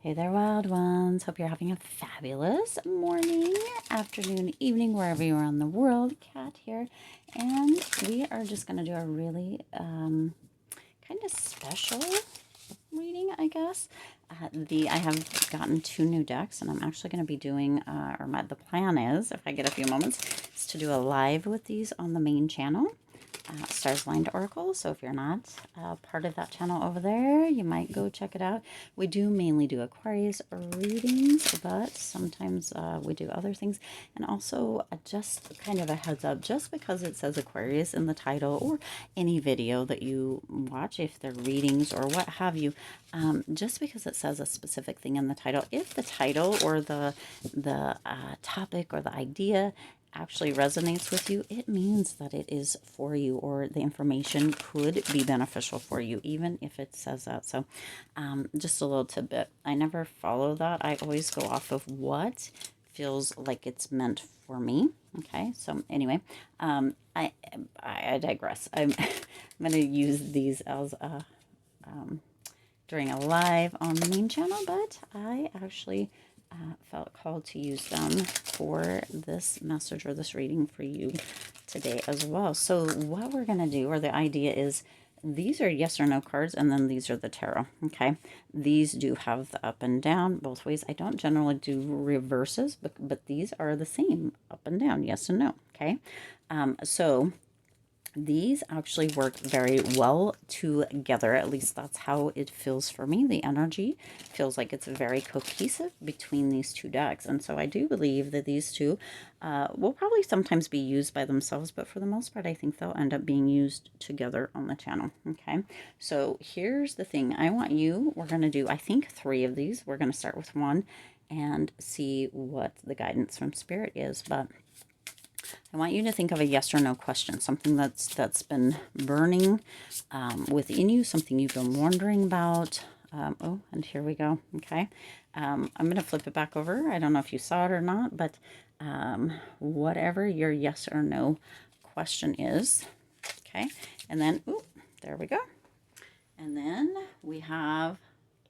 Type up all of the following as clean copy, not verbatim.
Hey there, wild ones. Hope you're having a fabulous morning, afternoon, evening, wherever you are in the world. Kat here. And we are just going to do a really kind of special reading, I guess. I have gotten 2 new decks, and I'm actually going to be doing, the plan is, if I get a few moments, is to do a live with these on the main channel. Stars Aligned Oracle. So if you're not part of that channel over there, you might go check it out. We do mainly do Aquarius readings, but sometimes we do other things. And also, just kind of a heads up, just because it says Aquarius in the title or any video that you watch, if they're readings or what have you, just because it says a specific thing in the title, if the title or the topic or the idea actually resonates with you, it means that it is for you, or the information could be beneficial for you, even if it says that. So just a little tidbit. I never follow that. I always go off of what feels like it's meant for me. Okay, so anyway, I digress. I'm going to use these as during a live on the main channel, but I actually felt called to use them for this message or this reading for you today as well. So what we're going to do, or the idea is, these are yes or no cards, and then these are the tarot. Okay, these do have the up and down both ways. I don't generally do reverses, but these are the same, up and down, yes and no. Okay, so these actually work very well together. At least that's how it feels for me. The energy feels like it's very cohesive between these two decks. And so I do believe that these two will probably sometimes be used by themselves, but for the most part, I think they'll end up being used together on the channel. Okay, so here's the thing. We're going to do, I think, 3 of these. We're going to start with 1 and see what the guidance from Spirit is. But I want you to think of a yes or no question, something that's been burning within you, something you've been wondering about. Oh, and here we go. Okay. I'm going to flip it back over. I don't know if you saw it or not, but whatever your yes or no question is. Okay. And then, ooh, there we go. And then we have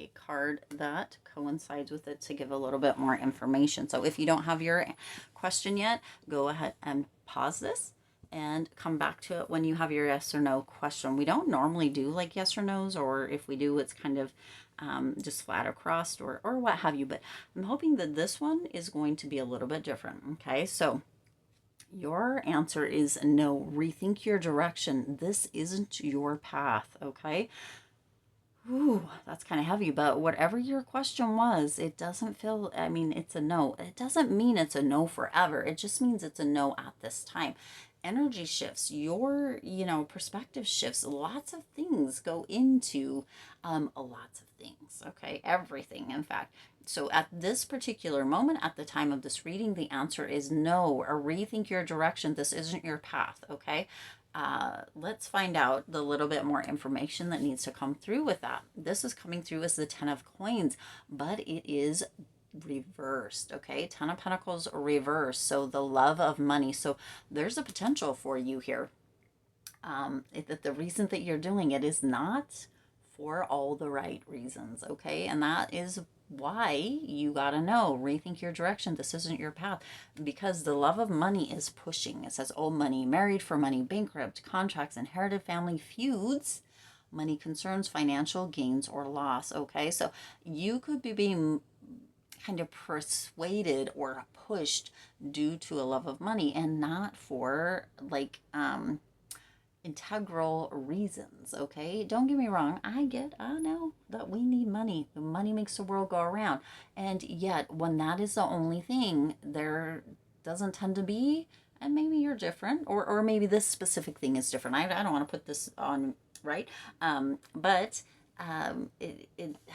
a card that coincides with it to give a little bit more information. So if you don't have your question yet, go ahead and pause this and come back to it when you have your yes or no question. We don't normally do like yes or no's, or if we do, it's kind of just flat across or what have you. But I'm hoping that this one is going to be a little bit different. Okay, so your answer is no. Rethink your direction. This isn't your path. Okay. Ooh, that's kind of heavy, but whatever your question was, it doesn't feel, I mean, it's a no. It doesn't mean it's a no forever. It just means it's a no at this time. Energy shifts, your, perspective shifts. Lots of things go into lots of things, okay? Everything, in fact. So at this particular moment, at the time of this reading, the answer is no, or rethink your direction. This isn't your path, okay? Let's find out the little bit more information that needs to come through with that. This is coming through as the 10 of coins, but it is reversed. Okay, 10 of Pentacles reversed. So the love of money. So there's a potential for you here. That the reason that you're doing it is not for all the right reasons. Okay, and that is why you gotta know, rethink your direction. This isn't your path, because the love of money is pushing. It says old money, married for money, bankrupt, contracts, inherited family feuds, money concerns, financial gains or loss. Okay, so you could be being kind of persuaded or pushed due to a love of money, and not for like integral reasons. Okay, don't get me wrong, I know that we need money. The money makes the world go around, and yet when that is the only thing, there doesn't tend to be, and maybe you're different, or maybe this specific thing is different. I don't want to put this on, right? But it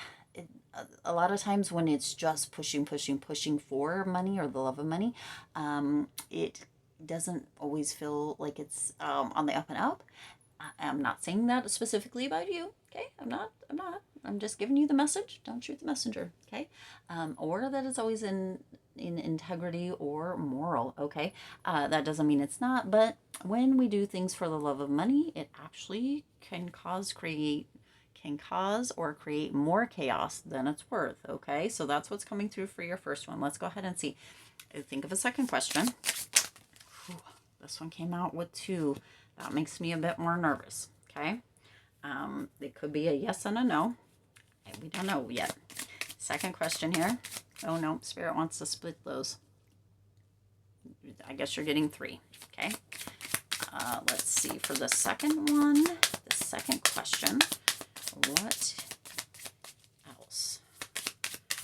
a lot of times when it's just pushing for money or the love of money, it doesn't always feel like it's on the up and up. I'm not saying that specifically about you. Okay, I'm just giving you the message. Don't shoot the messenger. Okay, or that it's always in integrity or moral. Okay, that doesn't mean it's not. But when we do things for the love of money, it actually can can cause or create more chaos than it's worth. Okay, so that's what's coming through for your first one. Let's go ahead and see. Think of a second question. Whew, this one came out with 2. That makes me a bit more nervous. Okay, it could be a yes and a no. We don't know yet. Second question here. Oh no, Spirit wants to split those. I guess you're getting 3. Okay. Let's see for the second one, the second question. What else?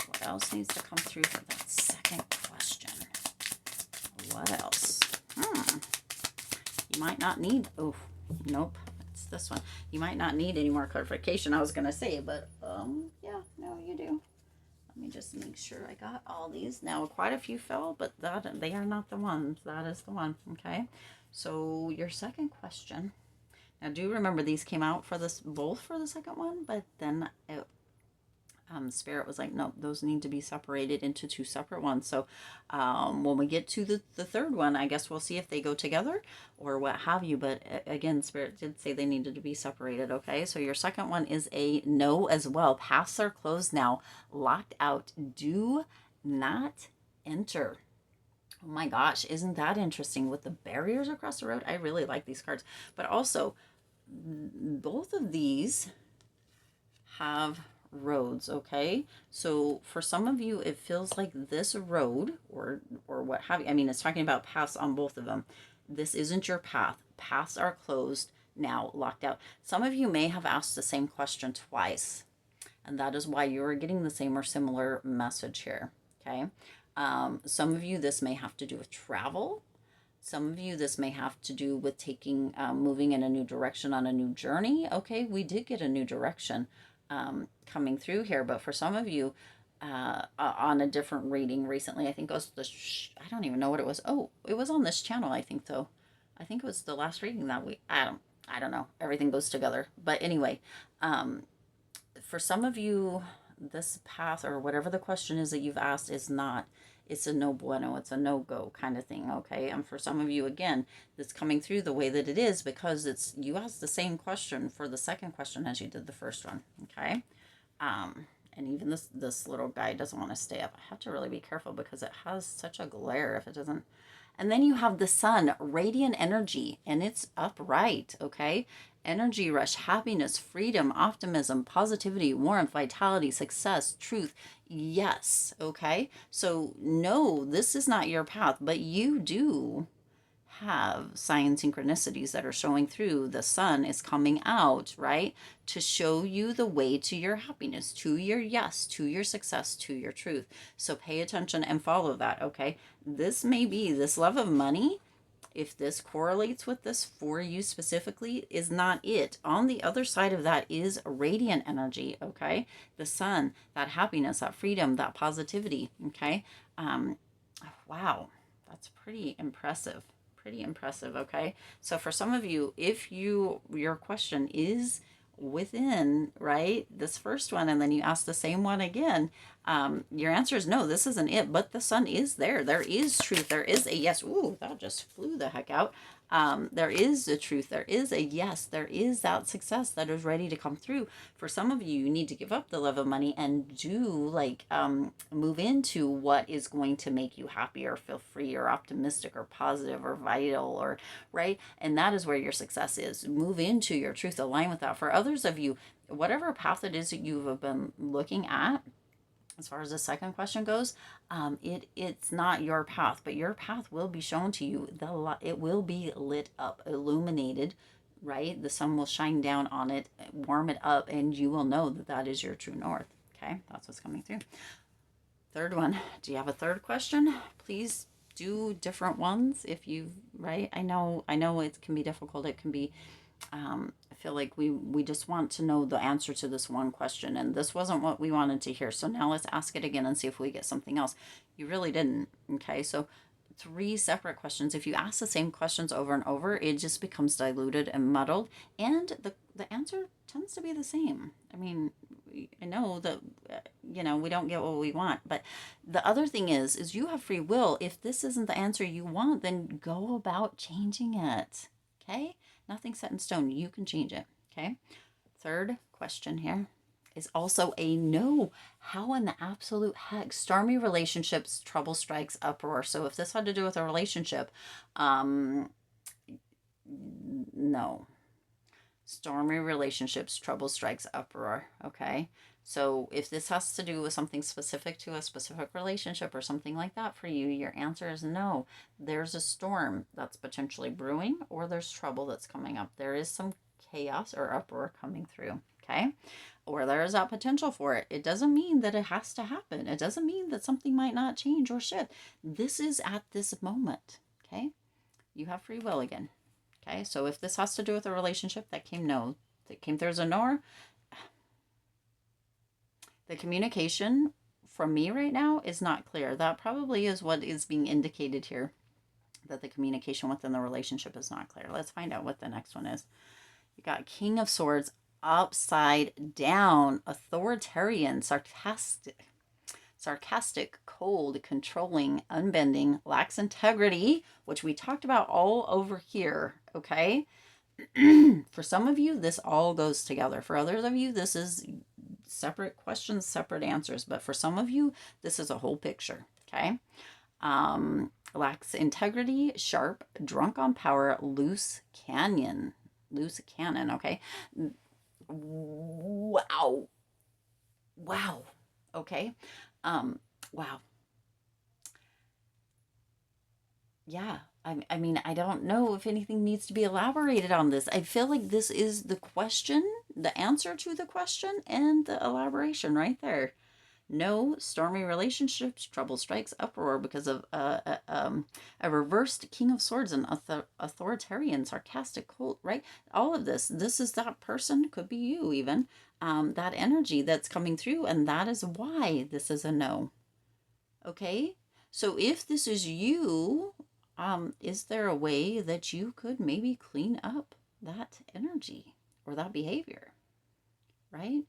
What else needs to come through for that second question? What else? You might not need, oh, nope, it's this one. You might not need any more clarification, I was going to say, but yeah, no, you do. Let me just make sure I got all these. Now, quite a few fell, but they are not the ones. That is the one, okay? So your second question. Now, do remember these came out for this, both for the second one, but then Spirit was like, no, those need to be separated into 2 separate ones. So when we get to the third one, I guess we'll see if they go together or what have you. But again, Spirit did say they needed to be separated. Okay, so your second one is a no as well. Paths are closed now, locked out. Do not enter. Oh my gosh, isn't that interesting with the barriers across the road? I really like these cards. But also, both of these have roads, okay? So for some of you, it feels like this road or what have you. I mean, it's talking about paths on both of them. This isn't your path. Paths are closed now, locked out. Some of you may have asked the same question twice, and that is why you're getting the same or similar message here, okay? Some of you, this may have to do with travel. Some of you, this may have to do with taking, moving in a new direction on a new journey. Okay, we did get a new direction coming through here, but for some of you, on a different reading recently, I think it was I don't even know what it was. Oh, it was on this channel, I think, though. I think it was the last reading that I don't know. Everything goes together. But anyway, for some of you, this path or whatever the question is that you've asked is not, it's a no bueno, it's a no-go kind of thing, okay? And for some of you, again, it's coming through the way that it is because it's, you asked the same question for the second question as you did the first one, okay? And even this little guy doesn't want to stay up. I have to really be careful because it has such a glare if it doesn't. And then you have the sun, radiant energy, and it's upright, okay? Energy rush, happiness, freedom, optimism, positivity, warmth, vitality, success, truth. Yes, okay? So no, this is not your path, but you do have sign synchronicities that are showing through. The sun is coming out, right? To show you the way to your happiness, to your yes, to your success, to your truth. So pay attention and follow that, okay? This may be this love of money. If this correlates with this for you specifically, is not it. On the other side of that is radiant energy, okay? The sun, that happiness, that freedom, that positivity, okay? Wow, that's pretty impressive. Pretty impressive, okay? So for some of you, if your question is within, right, this first one, and then you ask the same one again, your answer is no, this isn't it, but the sun is there. There is truth. There is a yes. Ooh, that just flew the heck out. There is a truth. There is a yes. There is that success that is ready to come through. For some of you, you need to give up the love of money and do like move into what is going to make you happy or feel free or optimistic or positive or vital or right. And that is where your success is. Move into your truth. Align with that. For others of you, whatever path it is that you have been looking at, as far as the second question goes, it's not your path, but your path will be shown to you. It will be lit up, illuminated, right? The sun will shine down on it, warm it up, and you will know that that is your true north. Okay, that's what's coming through. Third one. Do you have a third question? Please do different ones if you, right? I know it can be difficult. It can be I feel like we just want to know the answer to this one question, and this wasn't what we wanted to hear. So now let's ask it again and see if we get something else. You really didn't. Okay, so 3 separate questions. If you ask the same questions over and over, it just becomes diluted and muddled, and the answer tends to be the same. I mean, I know that we don't get what we want, but the other thing is you have free will. If this isn't the answer you want, then go about changing it. Okay, nothing's set in stone. You can change it. Okay. Third question here is also a no. How in the absolute heck? Stormy relationships, trouble strikes, uproar. So if this had to do with a relationship, no. Stormy relationships, trouble strikes, uproar. Okay. So if this has to do with something specific to a specific relationship or something like that for you, your answer is no. There's a storm that's potentially brewing, or there's trouble that's coming up. There is some chaos or uproar coming through. Okay. Or there is that potential for it. It doesn't mean that it has to happen. It doesn't mean that something might not change or shift. This is at this moment. Okay. You have free will again. Okay, so if this has to do with a relationship, that came no. That came through as a no. The communication from me right now is not clear. That probably is what is being indicated here, that the communication within the relationship is not clear. Let's find out what the next one is. You got King of Swords upside down, authoritarian, sarcastic, cold, controlling, unbending, lacks integrity, which we talked about all over here, okay? For some of you, this all goes together. For others of you, this is separate questions, separate answers. But for some of you, this is a whole picture, okay? Lacks integrity, sharp, drunk on power, loose cannon, okay? Wow. Wow. Okay. Wow. Yeah. I mean, I don't know if anything needs to be elaborated on this. I feel like this is the question, the answer to the question, and the elaboration right there. No, stormy relationships, trouble strikes, uproar because of a reversed King of Swords and authoritarian, sarcastic, cold, right? All of this is that person, could be you even, that energy that's coming through, and that is why this is a no. Okay? So if this is you, is there a way that you could maybe clean up that energy or that behavior, right?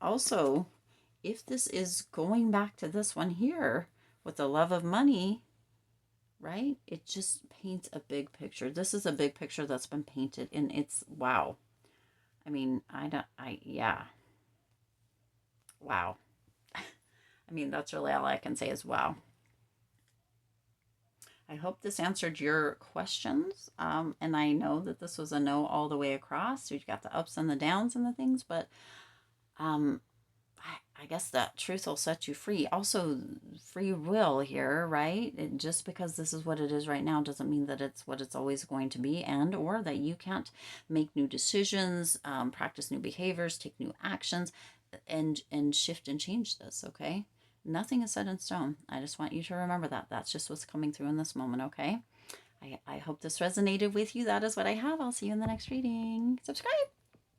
Also, if this is going back to this one here with the love of money, right? It just paints a big picture. This is a big picture that's been painted, and it's wow. I mean, yeah. Wow. I mean, that's really all I can say is wow. I hope this answered your questions. And I know that this was a no all the way across. So you've got the ups and the downs and the things, but um, I guess that truth will set you free. Also, free will here, right? Just because this is what it is right now doesn't mean that it's what it's always going to be, and or that you can't make new decisions, practice new behaviors, take new actions, and shift and change this. Okay. Nothing is set in stone. I just want you to remember that. That's just what's coming through in this moment, okay? I hope this resonated with you. That is what I have. I'll see you in the next reading. Subscribe.